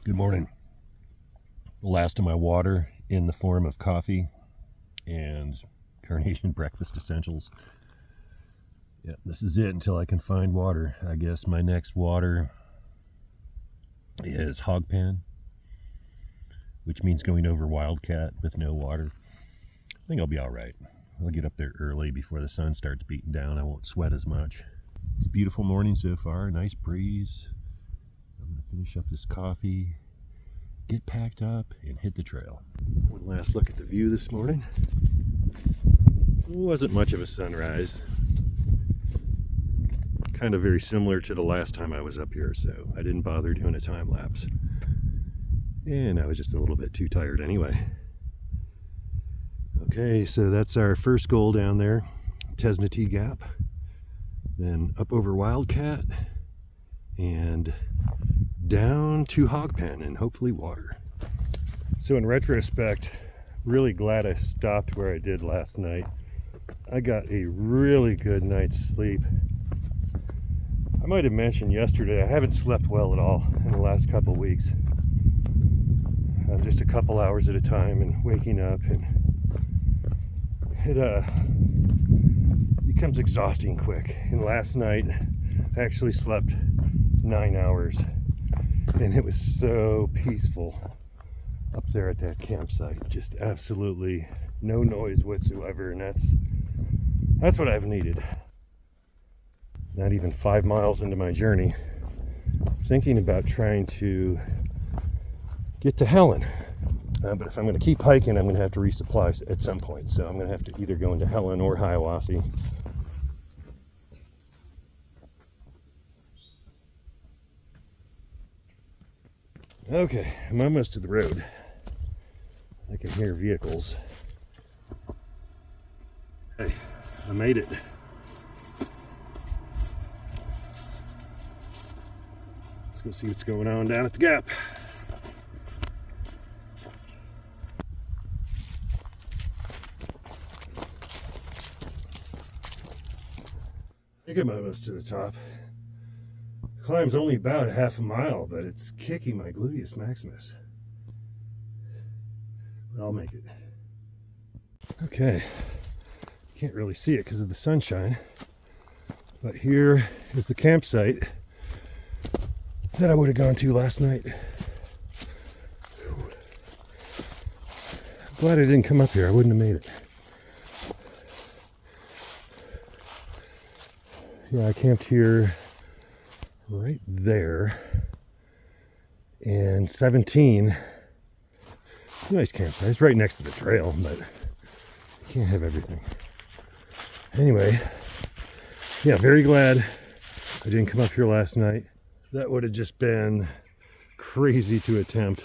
Good morning. The last of my water in the form of coffee and Carnation breakfast essentials. Yeah, this is it until I can find water. I guess my next water is Hogpen, which means going over Wildcat with no water. I think I'll be all right. I'll get up there early before the sun starts beating down. I won't sweat as much. It's a beautiful morning so far, nice breeze. I'm going to finish up this coffee, get packed up, and hit the trail. One last look at the view this morning. It wasn't much of a sunrise. Kind of very similar to the last time I was up here, so I didn't bother doing a time lapse. And I was just a little bit too tired anyway. Okay, so that's our first goal down there, Tesnatee Gap. Then up over Wildcat and down to Hogpen and hopefully water. So in retrospect, really glad I stopped where I did last night. I got a really good night's sleep. I might have mentioned yesterday, I haven't slept well at all in the last couple of weeks. Just a couple hours at a time and waking up, and it becomes exhausting quick. And last night I actually slept 9 hours, and it was so peaceful up there at that campsite. Just absolutely no noise whatsoever, and that's what I've needed. Not even 5 miles into my journey, thinking about trying to get to Helen. But if I'm going to keep hiking, I'm going to have to resupply at some point. So I'm going to have to either go into Helen or Hiawassee. Okay, I'm almost to the road. I can hear vehicles. Hey, I made it. Let's go see what's going on down at the gap. I think I'm almost to the top. The climb's only about a half a mile, but it's kicking my gluteus maximus. But I'll make it. Okay, can't really see it because of the sunshine, but here is the campsite that I would have gone to last night. I'm glad I didn't come up here. I wouldn't have made it. Yeah, I camped here right there. And 17, nice campsite. It's right next to the trail, but you can't have everything. Anyway, yeah, very glad I didn't come up here last night. That would have just been crazy to attempt.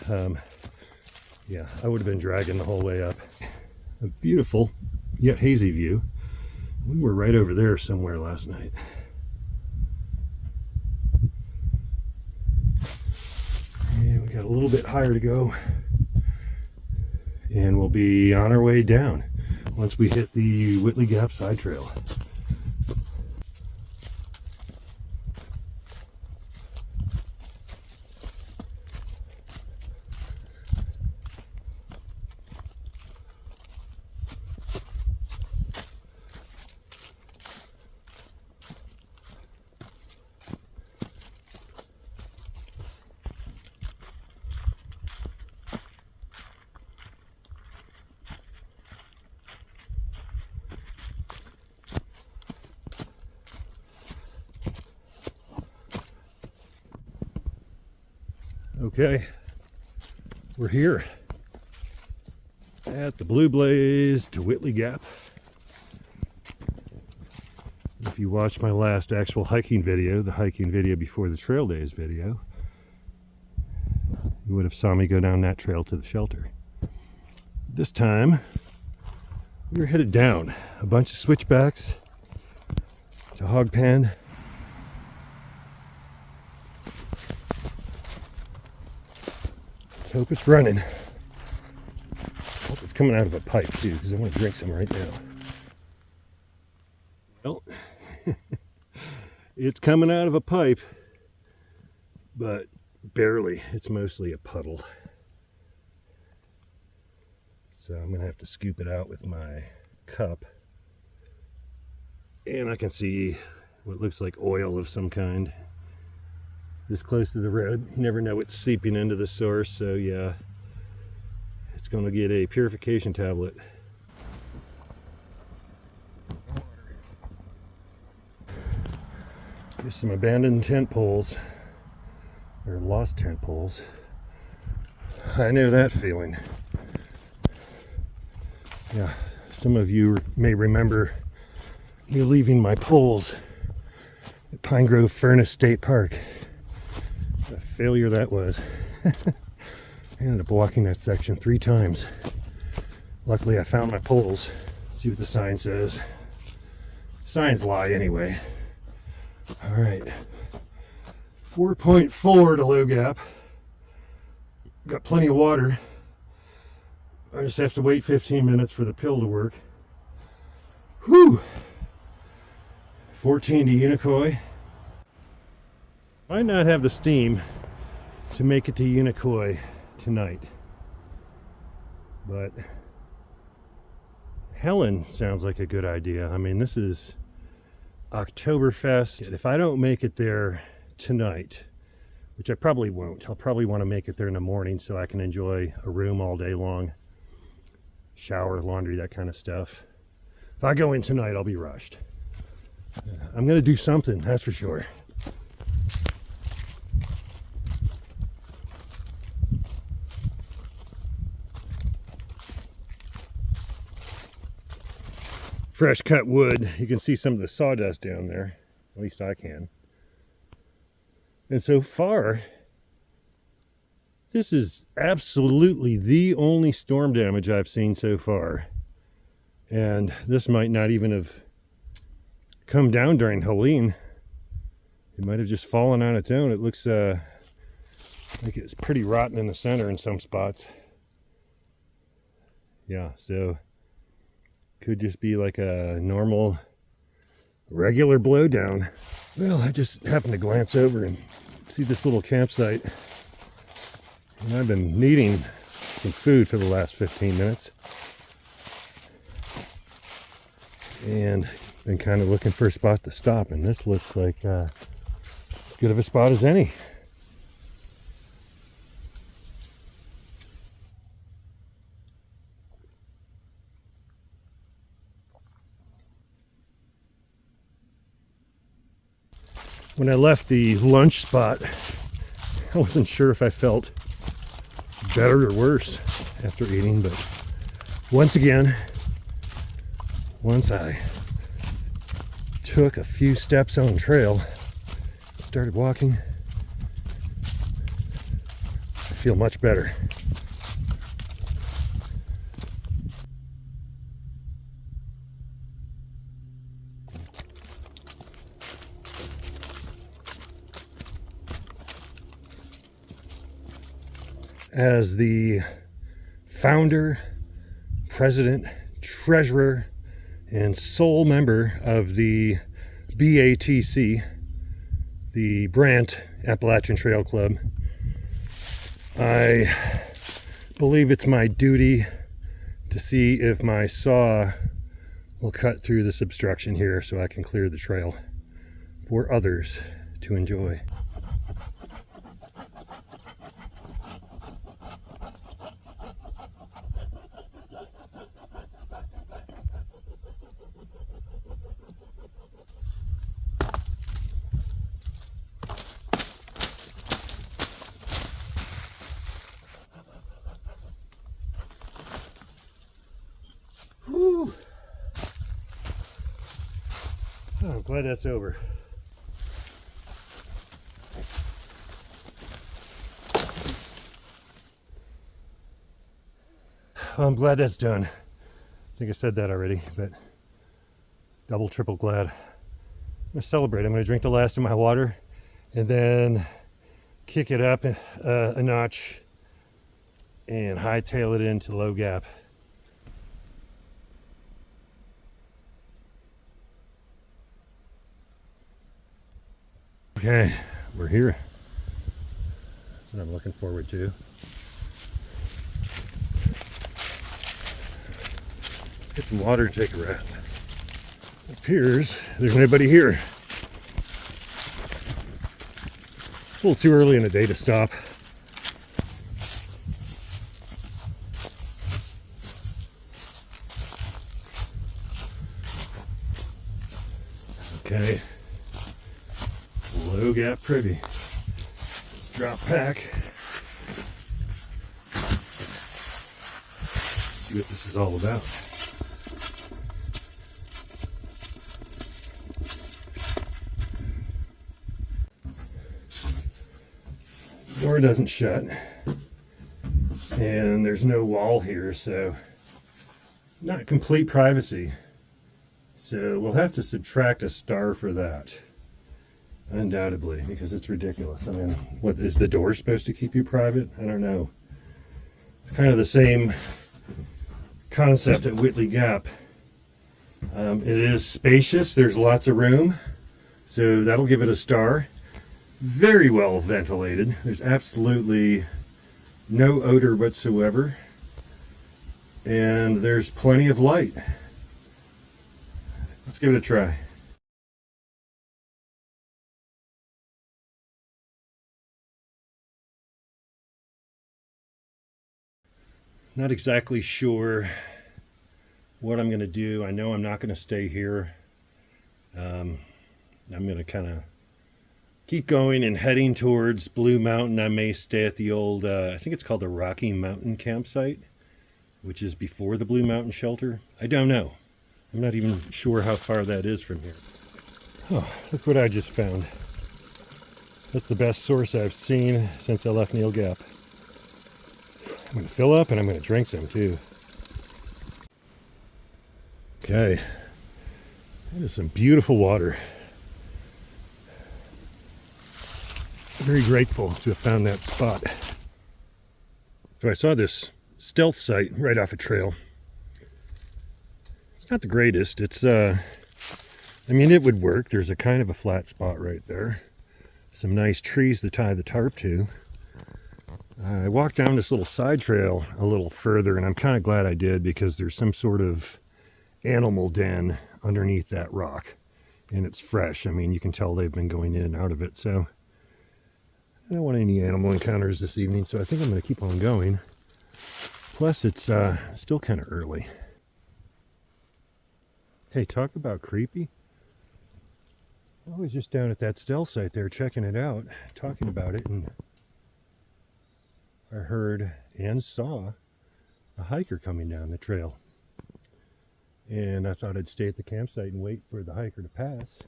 Yeah, I would have been dragging the whole way up. A beautiful yet hazy view. We were right over there somewhere last night. And we got a little bit higher to go. And we'll be on our way down once we hit the Whitley Gap side trail. Okay, we're here at the Blue Blaze to Whitley Gap. If you watched my last actual hiking video, the hiking video before the trail days video, you would have saw me go down that trail to the shelter. This time, we're headed down a bunch of switchbacks to Hogpen. Hope it's running. Hope it's coming out of a pipe too, because I want to drink some right now. Well, it's coming out of a pipe, but barely. It's mostly a puddle. So I'm gonna have to scoop it out with my cup. And I can see what looks like oil of some kind. This close to the road, you never know what's seeping into the source, so yeah, it's gonna get a purification tablet. There's some abandoned tent poles, or lost tent poles. I know that feeling. Yeah, some of you may remember me leaving my poles at Pine Grove Furnace State Park. What a failure that was. I ended up walking that section 3 times. Luckily I found my poles. Let's see what the sign says. Signs lie anyway. Alright. 4.4 to low gap. Got plenty of water. I just have to wait 15 minutes for the pill to work. Whew! 14 to Unicoi. Might not have the steam to make it to Unicoi tonight. But Helen sounds like a good idea. I mean, this is Oktoberfest. If I don't make it there tonight, which I probably won't, I'll probably want to make it there in the morning so I can enjoy a room all day long. Shower, laundry, that kind of stuff. If I go in tonight, I'll be rushed. I'm going to do something, that's for sure. Fresh cut wood. You can see some of the sawdust down there. At least I can. And so far, this is absolutely the only storm damage I've seen so far. And this might not even have come down during Helene. It might have just fallen on its own. It looks like it's pretty rotten in the center in some spots. Yeah, so could just be like a normal, regular blowdown. Well, I just happened to glance over and see this little campsite. And I've been needing some food for the last 15 minutes. And been kind of looking for a spot to stop. And this looks like as good of a spot as any. When I left the lunch spot, I wasn't sure if I felt better or worse after eating, but once again, once I took a few steps on the trail, started walking, I feel much better. As the founder, president, treasurer, and sole member of the BATC, the Brant Appalachian Trail Club, I believe it's my duty to see if my saw will cut through this obstruction here so I can clear the trail for others to enjoy. Whew. Oh, I'm glad that's over. Well, I'm glad that's done. I think I said that already, but double, triple glad. I'm gonna celebrate. I'm gonna drink the last of my water and then kick it up a notch and hightail it into low gap. Okay, we're here. That's what I'm looking forward to. Let's get some water and take a rest. It appears there's nobody here. It's a little too early in the day to stop. Okay. Low gap privy. Let's drop pack. See what this is all about. Door doesn't shut, and there's no wall here, so not complete privacy. So we'll have to subtract a star for that, undoubtedly, because it's ridiculous. I mean, what is the door supposed to keep you private? I don't know. It's kind of the same concept at Whitley Gap. It is spacious. There's lots of room, so that'll give it a star. Very well ventilated. There's absolutely no odor whatsoever, and there's plenty of light. Let's give it a try. Not exactly sure what I'm going to do. I know I'm not going to stay here. I'm going to kind of keep going and heading towards Blue Mountain. I may stay at the old, I think it's called the Rocky Mountain campsite, which is before the Blue Mountain shelter. I don't know. I'm not even sure how far that is from here. Oh, look what I just found. That's the best source I've seen since I left Neil Gap. I'm going to fill up and I'm going to drink some too. Okay. That is some beautiful water. Very grateful to have found that spot. So I saw this stealth site right off a trail. It's not the greatest. It's, I mean, it would work. There's a kind of a flat spot right there. Some nice trees to tie the tarp to. I walked down this little side trail a little further, and I'm kind of glad I did, because there's some sort of animal den underneath that rock. And it's fresh. I mean, you can tell they've been going in and out of it. So I don't want any animal encounters this evening, so I think I'm going to keep on going. Plus, it's still kind of early. Hey, talk about creepy. I was just down at that stealth site there checking it out, talking about it, and I heard and saw a hiker coming down the trail. And I thought I'd stay at the campsite and wait for the hiker to pass.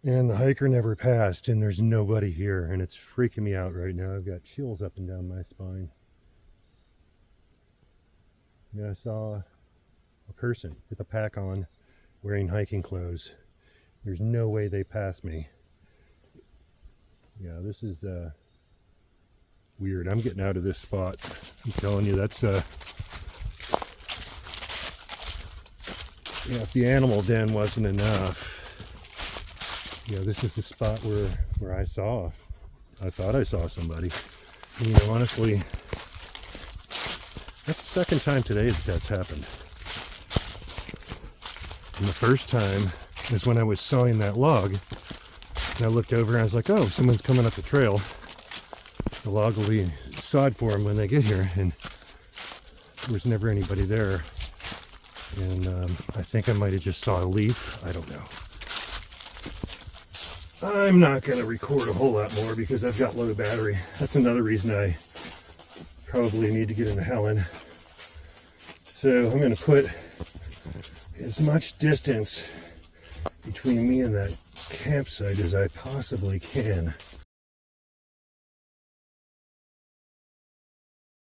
And the hiker never passed, and there's nobody here, and it's freaking me out right now. I've got chills up and down my spine. Yeah, I saw a person with a pack on, wearing hiking clothes. There's no way they passed me. Yeah, this is weird. I'm getting out of this spot. I'm telling you, that's yeah, if the animal den wasn't enough, yeah, this is the spot where I thought I saw somebody. And, you know, honestly, that's the second time today that's happened. And the first time was when I was sawing that log, and I looked over and I was like, oh, someone's coming up the trail. The log will be sawed for them when they get here, and there was never anybody there. And I think I might have just saw a leaf. I don't know. I'm not going to record a whole lot more because I've got low battery. That's another reason I probably need to get into Helen. So I'm going to put as much distance between me and that campsite as I possibly can.